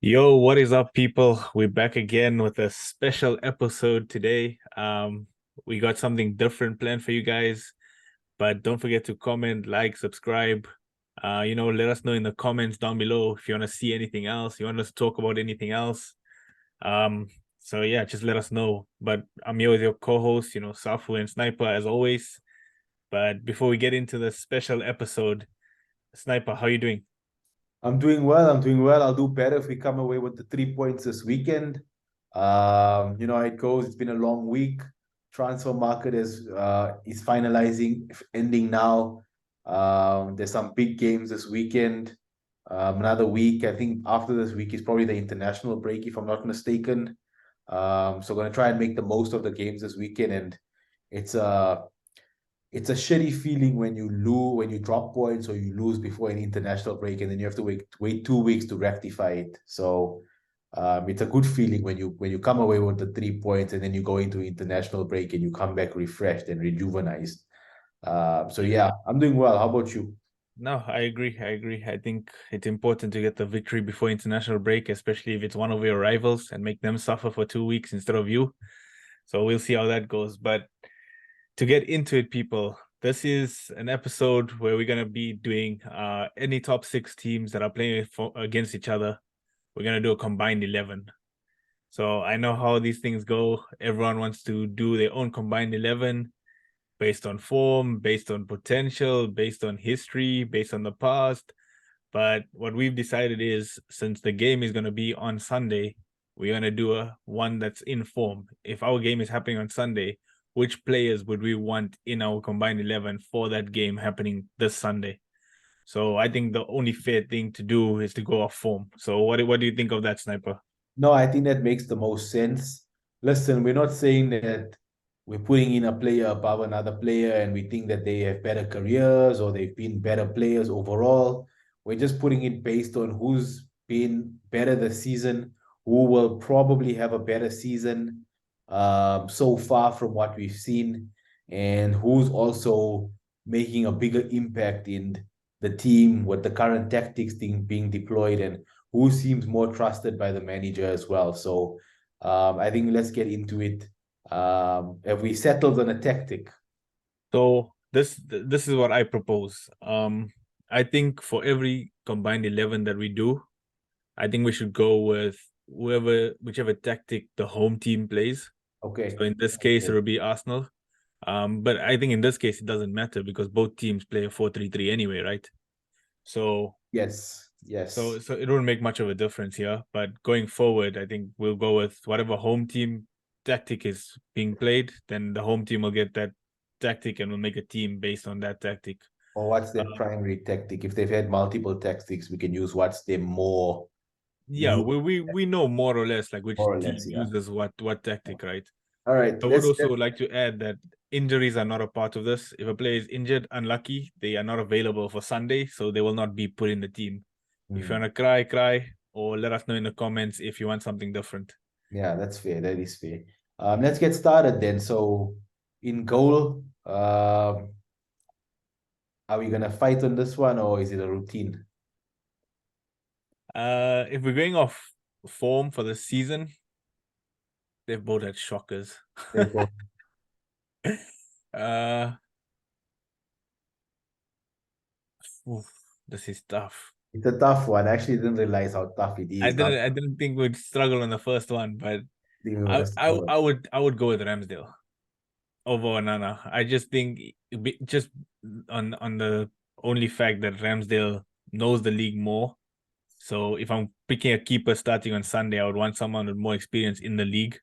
Yo, what is up, people? We're back again with a special episode today. We got something different planned for you guys, but don't forget to comment, like, subscribe. Let us know in the comments down below if you want to see anything else, you want us to talk about anything else. Um, so yeah, just let us know. But I'm here with your co-host, Safu and Sniper as always. But before we get into the special episode, Sniper, how you doing? I'm doing well. I'm doing well. I'll do better if we come away with the 3 points this weekend. You know how it goes. It's been a long week. Transfer market is finalizing, ending now. There's some big games this weekend. Another week. I think after this week is probably the international break, if I'm not mistaken. So I'm gonna try and make the most of the games this weekend. And it's uh it's a shitty feeling when you lose, when you drop points or you lose before an international break, and then you have to wait 2 weeks to rectify it. So it's a good feeling when you come away with the 3 points and then you go into international break and you come back refreshed and rejuvenized. So yeah, I'm doing well. How about you? No, I agree. I agree. I think it's important to get the victory before international break, especially if it's one of your rivals and make them suffer for 2 weeks instead of you. So we'll see how that goes. But to get into it, people, this is an episode where we're gonna be doing any top six teams that are playing against each other. We're gonna do a combined 11. So I know how these things go. Everyone wants to do their own combined 11 based on form, based on potential, based on history, based on the past. But what we've decided is, since the game is going to be on Sunday, we're going to do a one that's in form. If our game is happening on Sunday, which players would we want in our combined 11 for that game happening this Sunday? So I think the only fair thing to do is to go off form. So what do you think of that, Sniper? No, I think that makes the most sense. Listen, we're not saying that we're putting in a player above another player and we think that they have better careers or they've been better players overall. We're just putting it based on who's been better this season, who will probably have a better season so far from what we've seen, and who's also making a bigger impact in the team with the current tactics being deployed, and who seems more trusted by the manager as well. So I think let's get into it. Have we settled on a tactic? So this is what I propose. I think for every combined 11 that we do, I think we should go with whichever tactic the home team plays. Okay. So in this case, it will be Arsenal. But I think in this case it doesn't matter because both teams play a 4-3-3 anyway, right? So Yes. so Yes. so it won't make much of a difference here. But going forward, I think we'll go with whatever home team tactic is being played, then the home team will get that tactic and we'll make a team based on that tactic. Or what's Uh, their primary tactic? If they've had multiple tactics, we can use what's their more yeah, you we know more or less like which more or team less. Yeah. uses what tactic, right? All right. I would also like to add that injuries are not a part of this. If a player is injured, unlucky, they are not available for Sunday, so they will not be put in the team. If you Hmm. want to cry, cry, or let us know in the comments if you want something different. Yeah, that's fair. That is fair. Let's get started then. So in goal, are we gonna fight on this one or is it a routine? If we're going off form for the season, they've both had shockers. They both uh, oof, this is tough. It's a tough one. I actually didn't realize how tough it I is. Now didn't I didn't think we'd struggle on the first one, but we were I would go with Ramsdale over Onana. I just think just on the only fact that Ramsdale knows the league more. So if I'm picking a keeper starting on Sunday, I would want someone with more experience in the league.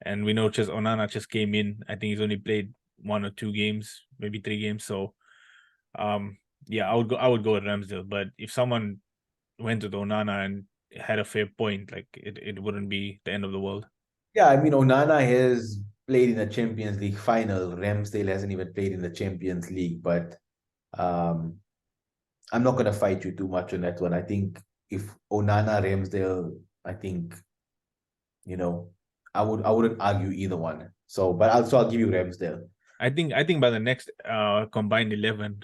And we know just Onana just came in. I think he's only played 1 or 2 games, maybe 3 games. So yeah, I would go with Ramsdale. But if someone went with Onana and had a fair point, like it wouldn't be the end of the world. Yeah, I mean Onana has played in the Champions League final. Ramsdale hasn't even played in the Champions League, but um I'm not gonna fight you too much on that one. I think if Onana Ramsdale, I think, you know, I wouldn't argue either one. So but I'll give you Ramsdale. I think by the next combined 11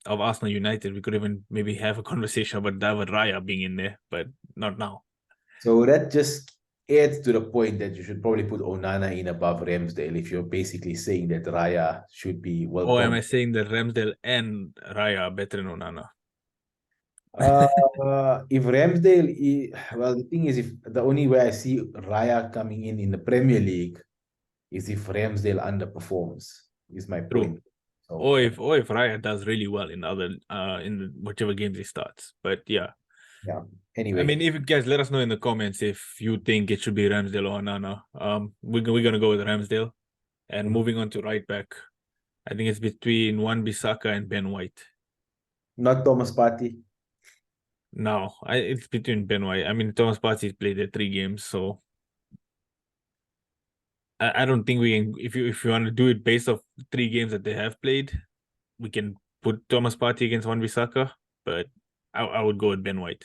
of Arsenal United, we could even maybe have a conversation about David Raya being in there, but not now. So that just adds to the point that you should probably put Onana in above Ramsdale if you're basically saying that Raya should be Or am welcome. I saying that Ramsdale and Raya are better than Onana? If well, the thing is, if the only way I see Raya coming in the Premier League is if Ramsdale underperforms, is my True. point. So Or if Raya does really well in other whichever games he starts. But yeah. yeah. I Anyway, mean, if you guys let us know in the comments if you think it should be Ramsdale or Onana. We're gonna go with Ramsdale. And moving on to right back, I think it's between Wan-Bissaka and Ben White. not Thomas Partey. No, it's between Ben White. I mean, Thomas Partey's played the 3 games, so I don't think we can. If you want to do it based off 3 games that they have played, we can put Thomas Partey against Wan-Bissaka, but I would go with Ben White.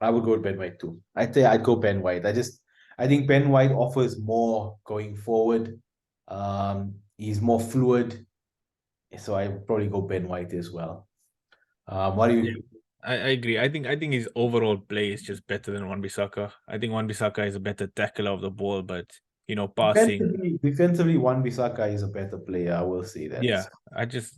I would go with Ben White too. I'd say I'd go Ben White. I think Ben White offers more going forward. He's more fluid. So I would probably go Ben White as well. What do Yeah, you I agree. I think his overall play is just better than Wan-Bissaka. I think Wan-Bissaka is a better tackler of the ball, but passing. defensively, Wan-Bissaka is a better player. I will say that.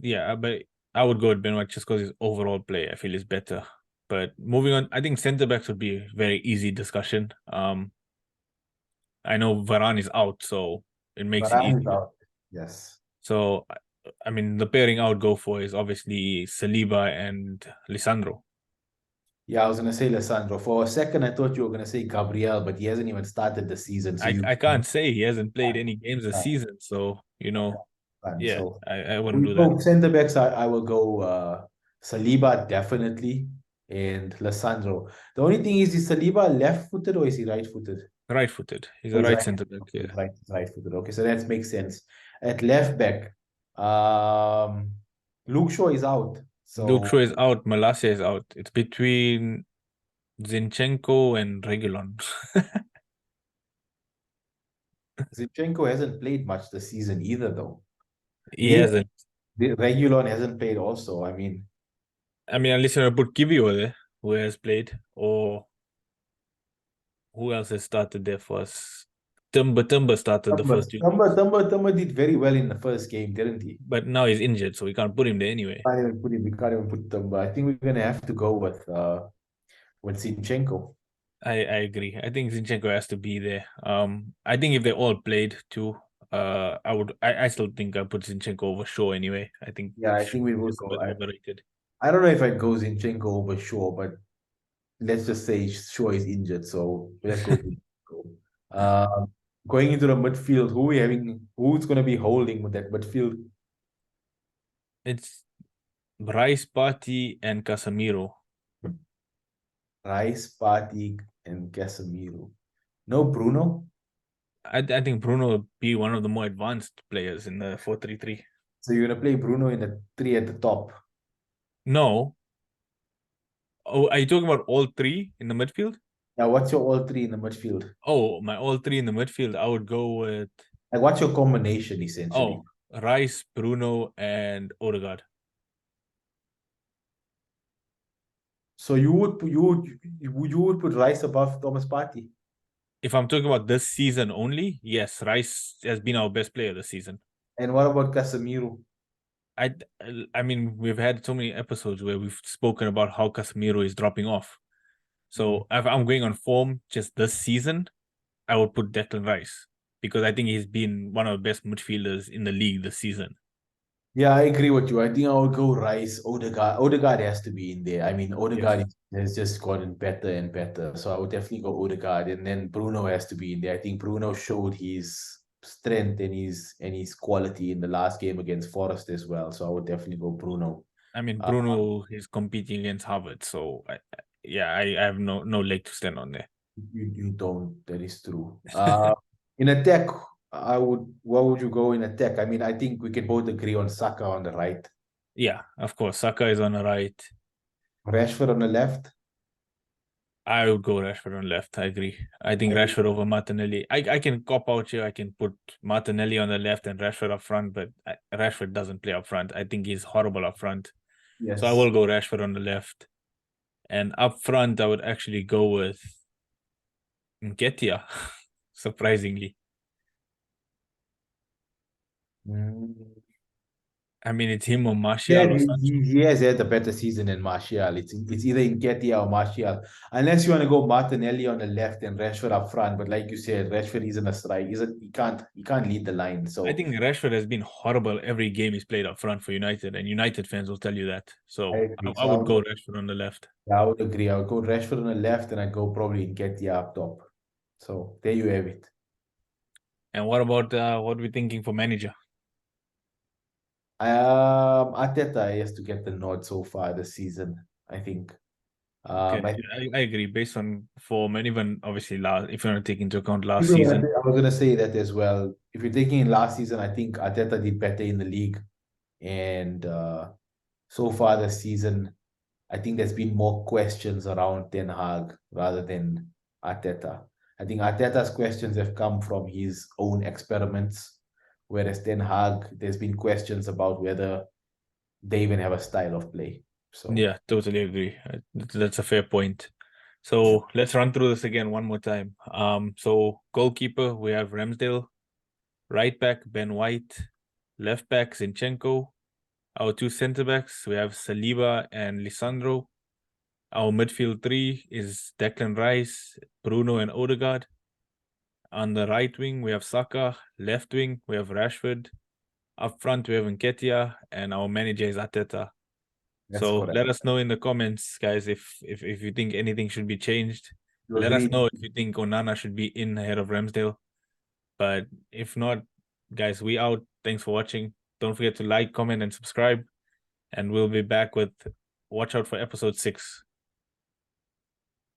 Yeah, but I would go with Ben White just because his overall play I feel is better. But moving on, I think centre backs would be a very easy discussion. I know Varane is out, so it makes it Varane is easier. out. Yes. So I mean, the pairing I would go for is obviously Saliba and Lisandro. Yeah, I was gonna say Lissandro. For a second, I thought you were gonna say Gabriel, but he hasn't even started the season. So I can't say he hasn't played any games this season, so yeah, so I wouldn't we do that. go center backs. I will go Saliba definitely and Lissandro. The only thing is Saliba left-footed or is he right-footed? Right-footed. He's Oh, a he's right right. centre back. Okay, Yeah. right-footed. Okay, so that makes sense. At left back, Luke Shaw is out. Luke So Shaw is out. Malacia is out. It's between Zinchenko and Regulon. Zinchenko hasn't played much this season either, though. He Neither hasn't. Regulon hasn't played also. I mean, unless you put Kivio there, who has played, or who else has started there for us? Tumba started the first 2 games, Tumba did very well in the first game, didn't he? but now he's injured, so we can't put him there anyway. We can't even put Tumba. I think we're gonna have to go with Zinchenko. I agree. I think Zinchenko has to be there. I think if they all played too, I still think I put Zinchenko over Shaw anyway. I think Yeah, I Shaw think we is will just a go. bit overrated. I don't know if I'd go Zinchenko over Shaw, but let's just say Shaw is injured, so let's go Zinchenko. Going into the midfield, who's gonna be holding with that midfield? It's Rice, Partey, and Casemiro. Rice, Partey, and Casemiro. No Bruno. I think Bruno would be one of the more advanced players in the 4-3-3. So you're gonna play Bruno in the three at the top. No. Oh, are you talking about all 3 in the midfield? Now, what's your all three in the midfield? Oh, my all 3 in the midfield. I would go with Like, what's your combination essentially? Rice, Bruno, and Odegaard. So you would put Rice above Thomas Partey. If I'm talking about this season only, yes, Rice has been our best player this season. And what about Casemiro? I I mean, we've had so many episodes where we've spoken about how Casemiro is dropping off. So if I'm going on form just this season, I would put Declan Rice because I think he's been one of the best midfielders in the league this season. Yeah, I agree with you. I think I would go Rice, Odegaard. Odegaard has to be in there. I mean, Odegaard has just gotten better and better. So I would definitely go Odegaard. And then Bruno has to be in there. I think Bruno showed his strength and his quality in the last game against Forest as well. So I would definitely go Bruno. I mean, Bruno is competing against Harvard, so I have no leg to stand on there. You don't. That is true. In attack, what would you go in attack? I mean, I think we can both agree on Saka on the right. Yeah, of course. Saka is on the right. Rashford on the left. I would go Rashford on left. I agree. I think Rashford over Martinelli. I can cop out here. I can put Martinelli on the left and Rashford up front, but Rashford doesn't play up front. I think he's horrible up front. Yes. So I will go Rashford on the left. And up front, I would actually go with Nketiah, surprisingly. I mean, it's him or Yeah, Martial or Sancho. he has had a better season than Martial. It's either Nketiah or Martial. Unless you want to go Martinelli on the left and Rashford up front. But like you said, Rashford isn't a strike. He can't lead the line. I So think Rashford has been horrible every game he's played up front for United, and United fans will tell you that. I So agree. I would go Rashford on the left. I would agree. I would go Rashford on the left and I go probably Nketiah up top. So there you have it. And what about what we're thinking for manager? Arteta has to get the nod so far this season, I think. Okay, I I agree. Based on form and even obviously last, if you want to take into account last People were season, gonna I was gonna say that as well. If you're taking in last season, I think Arteta did better in the league, and so far this season, I think there's been more questions around Ten Hag rather than Arteta. I think Arteta's questions have come from his own experiments, whereas Ten Hag, there's been questions about whether they even have a style of play. So yeah, totally agree. That's a fair point. So let's run through this again one more time. So goalkeeper we have Ramsdale, right back Ben White, left back Zinchenko. Our two centre backs we have Saliba and Lisandro. Our midfield three is Declan Rice, Bruno, and Odegaard. On the right wing we have Saka. Left wing we have Rashford. Up front we have Nketiah, and our manager is Arteta. that's So correct. let us know in the comments, guys, if you think anything should be changed. You Let us agree? know if you think Onana should be in ahead of Ramsdale. But if not, guys, we out. Thanks for watching. Don't forget to like, comment, and subscribe. And we'll be back with watch out for episode 6.